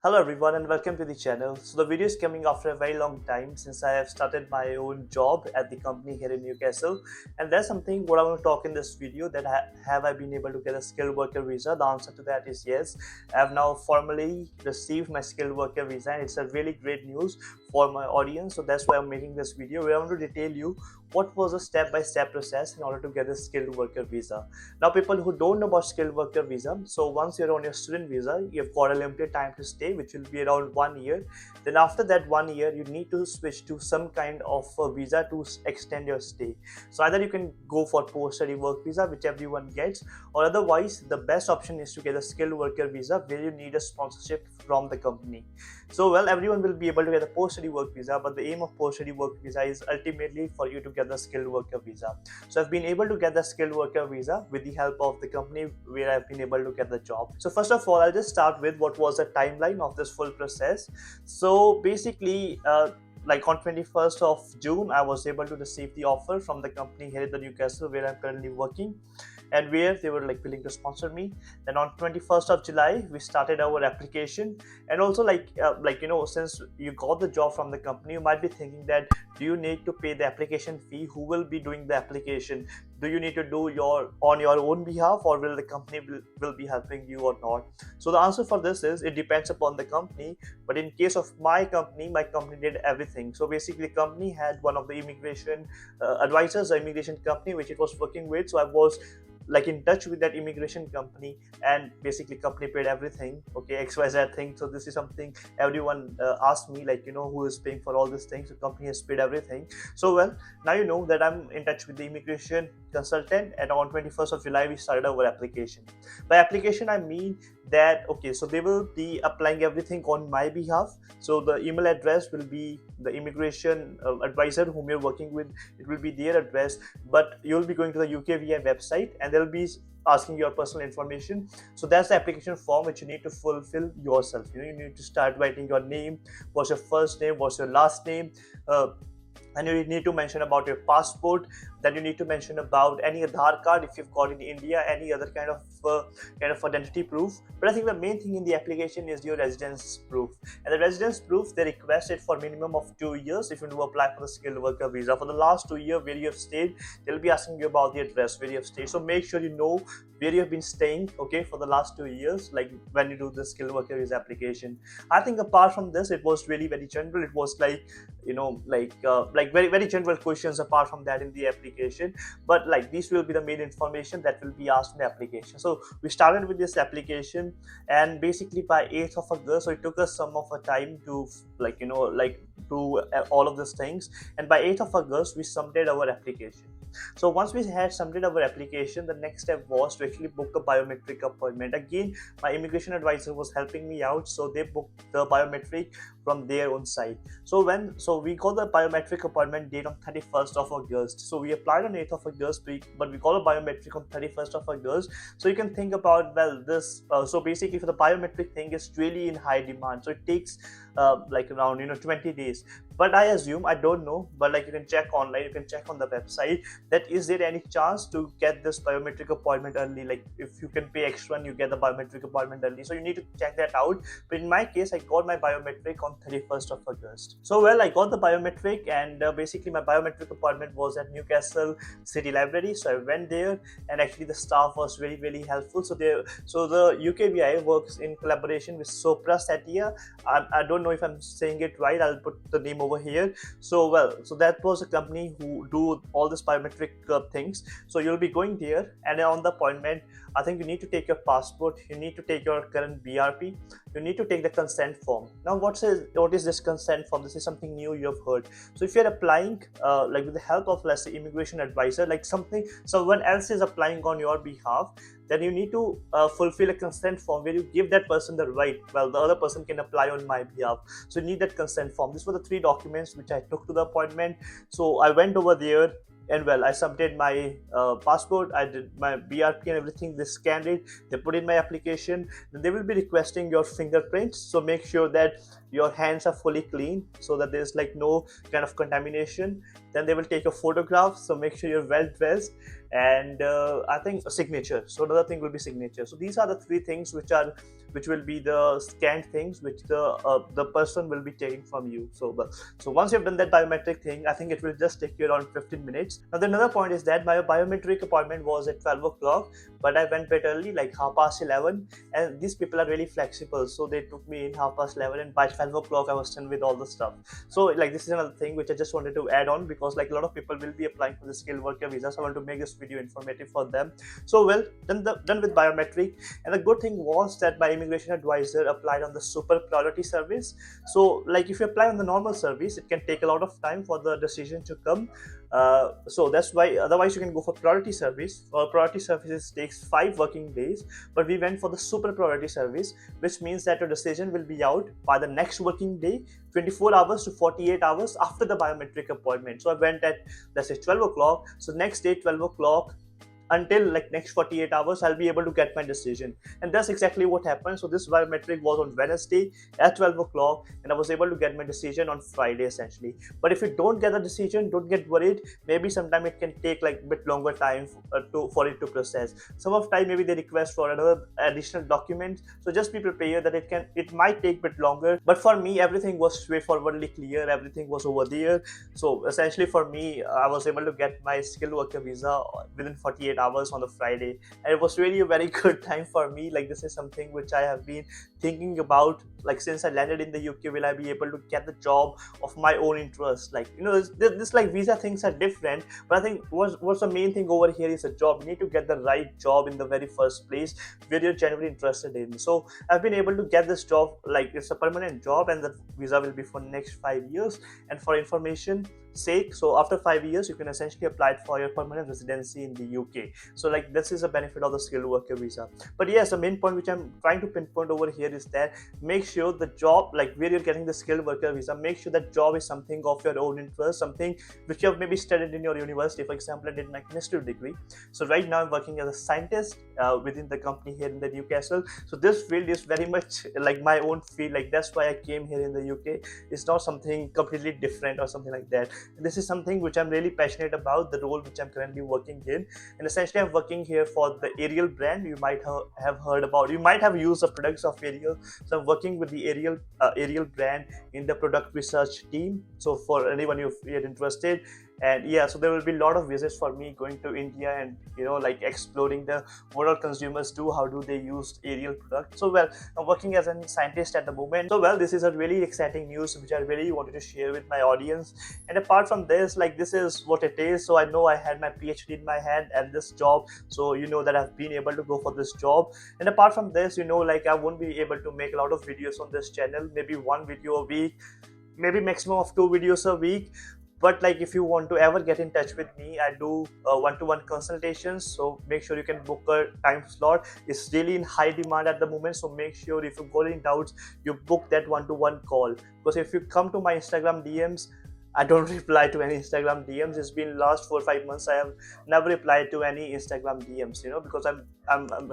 Hello everyone and welcome to the channel. So the video is coming after a very long time since I have started my own job at the company here in Newcastle, and that's something what I want to talk in this video that have I been able to get a skilled worker visa. The answer to that is yes. I have now formally received my skilled worker visa and it's a really great news for my audience. So that's why I'm making this video where I want to detail you what was the step-by-step process in order to get a skilled worker visa. Now people who don't know about skilled worker visa, so once you're on your student visa, you've got a limited time to stay which will be around 1 year. Then after that 1 year you need to switch to some kind of visa to extend your stay. So either you can go for post-study work visa which everyone gets, or otherwise the best option is to get a skilled worker visa where you need a sponsorship from the company. So well, everyone will be able to get a post-study work visa, but the aim of post-study work visa is ultimately for you to get the skilled worker visa. So I've been able to get the skilled worker visa with the help of the company where I've been able to get the job. So first of all, I'll just start with what was the timeline of this full process. So basically, like on 21st of June, I was able to receive the offer from the company here in the Newcastle where I'm currently working, and where they were like willing to sponsor me. Then on 21st of July we started our application. And also since you got the job from the company, you might be thinking that do you need to pay the application fee? Who will be doing the application? Do you need to do your on your own behalf, or will the company will be helping you or not? So the answer for this is it depends upon the company. But in case of my company did everything. So basically the company had one of the immigration advisors, or immigration company which it was working with. So I was like in touch with that immigration company, and basically company paid everything, okay, XYZ thing. So this is something everyone asked me, like, who is paying for all these things. The company has paid everything. So well, now you know that I'm in touch with the immigration consultant, and on 21st of July we started our application. By application I mean that, okay, so they will be applying everything on my behalf. So the email address will be the immigration advisor whom you're working with. It will be their address, but you'll be going to the UKVI website and they'll be asking your personal information. So that's the application form which you need to fulfill yourself. You need to start writing your name, what's your first name, what's your last name, and you need to mention about your passport. Then you need to mention about any Aadhaar card if you've got in India, any other kind of identity proof. But I think the main thing in the application is your residence proof. And the residence proof, they request it for minimum of 2 years if you do apply for the skilled worker visa. For the last 2 years where you have stayed, they'll be asking you about the address where you have stayed. So make sure you know where you have been staying, okay, for the last 2 years, like when you do the skilled worker visa application. I think apart from this, it was really very general. It was like very very general questions apart from that in the application. But like these will be the main information that will be asked in the application. So we started with this application, and basically by 8th of August, so it took us some of a time to do all of these things. And by 8th of August we submitted our application. So once we had submitted our application, the next step was to actually book a biometric appointment. Again, my immigration advisor was helping me out, so they booked the biometric from their own site. So we got the biometric appointment date on 31st of August. So we applied on 8th of August, but we got a biometric on 31st of August. So you can think about, well, this so basically for the biometric thing is really in high demand. So it takes like around 20 days. But I assume, I don't know, but like you can check online, you can check on the website that is there any chance to get this biometric appointment early, like if you can pay extra and you get the biometric appointment early. So you need to check that out. But in my case, I got my biometric on 31st of August. So well, I got the biometric, and basically my biometric appointment was at Newcastle City Library. So I went there, and actually the staff was very very helpful. So the UKVI works in collaboration with Sopra Stetia. I don't know if I'm saying it right. I'll put the name over here. So that was a company who do all this biometric things. So you'll be going there, and on the appointment, I think you need to take your passport, you need to take your current BRP, you need to take the consent form. Now what is this consent form? This is something new you have heard. So if you're applying like with the help of, let's say, immigration advisor, like someone else is applying on your behalf, then you need to fulfill a consent form where you give that person the right, well, the other person can apply on my behalf. So you need that consent form. These were the 3 documents which I took to the appointment. So I went over there, and well, I submitted my passport, I did my BRP and everything. They scanned it, they put in my application. Then they will be requesting your fingerprints. So make sure that your hands are fully clean so that there's like no kind of contamination. Then they will take a photograph, so make sure you're well dressed, and I think a signature. So another thing will be signature. So these are the three things which will be the scanned things which the person will be taking from you. So once you've done that biometric thing, I think it will just take you around 15 minutes. Now the another point is that my biometric appointment was at 12 o'clock, but I went bit early, like 11:30, and these people are really flexible, so they took me in 11:30, and by 12 o'clock I was done with all the stuff. So like this is another thing which I just wanted to add on, because like a lot of people will be applying for the skilled worker visa, so I want to make this video informative for them. So well, done with biometric. And the good thing was that my immigration advisor applied on the super priority service. So like if you apply on the normal service, it can take a lot of time for the decision to come. So that's why otherwise you can go for priority service. For priority services takes 5 working days, but we went for the super priority service, which means that your decision will be out by the next working day, 24 hours to 48 hours after the biometric appointment. So I went at, let's say, 12 o'clock. So next day 12 o'clock until like next 48 hours I'll be able to get my decision, and that's exactly what happened. So this biometric was on Wednesday at 12 o'clock, and I was able to get my decision on Friday essentially. But if you don't get the decision, don't get worried. Maybe sometime it can take like a bit longer time for it to process. Some of time maybe they request for another additional document, so just be prepared that it might take a bit longer. But for me, everything was straightforwardly clear, everything was over there. So essentially for me, I was able to get my skilled worker visa within 48 hours on the Friday, and it was really a very good time for me. Like this is something which I have been thinking about, like since I landed in the UK, will I be able to get the job of my own interest? Like, you know, this like visa things are different, but I think what's the main thing over here is a job. You need to get the right job in the very first place where you're genuinely interested in. So I've been able to get this job, like it's a permanent job, and the visa will be for next 5 years. And for information sake, so after 5 years you can essentially apply for your permanent residency in the UK. So like this is a benefit of the skilled worker visa. But yes, the main point which I'm trying to pinpoint over here is that make sure the job, like where you're getting the skilled worker visa, make sure that job is something of your own interest, something which you have maybe studied in your university. For example, I did my chemistry degree, so right now I'm working as a scientist within the company here in the Newcastle. So this field is very much like my own field, like that's why I came here in the UK. It's not something completely different or something like that. This is something which I'm really passionate about, the role which I'm currently working in. And essentially I'm working here for the Ariel brand. You might have heard about, you might have used the products of Ariel. So I'm working with the Ariel brand in the product research team. So for anyone if you're interested, and yeah, so there will be a lot of visits for me going to India and, you know, like exploring the what all consumers do, how do they use Ariel product. So well, I'm working as a scientist at the moment. So well, this is a really exciting news which I really wanted to share with my audience. And apart from this, like this is what it is. So I know I had my PhD in my hand and this job, so you know that I've been able to go for this job. And apart from this, you know, like I won't be able to make a lot of videos on this channel, maybe 1 video a week, maybe maximum of 2 videos a week. But like if you want to ever get in touch with me, I do one-to-one consultations, so make sure you can book a time slot. It's really in high demand at the moment, so make sure if you've got any doubts, you book that one-to-one call. Because if you come to my Instagram DMs, I don't reply to any Instagram DMs. It's been last 4 or 5 months. I have never replied to any Instagram DMs, you know, because I'm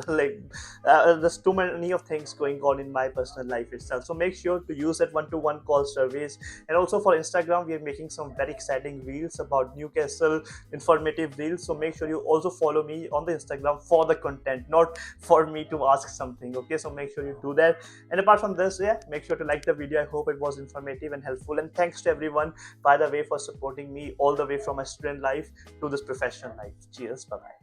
like there's too many of things going on in my personal life itself. So make sure to use that one-to-one call service. And also for Instagram, we are making some very exciting reels about Newcastle, informative reels. So make sure you also follow me on the Instagram for the content, not for me to ask something. Okay, so make sure you do that. And apart from this, yeah, make sure to like the video. I hope it was informative and helpful. And thanks to everyone, by the way, for supporting me all the way from my student life to this professional life. Cheers. Bye bye.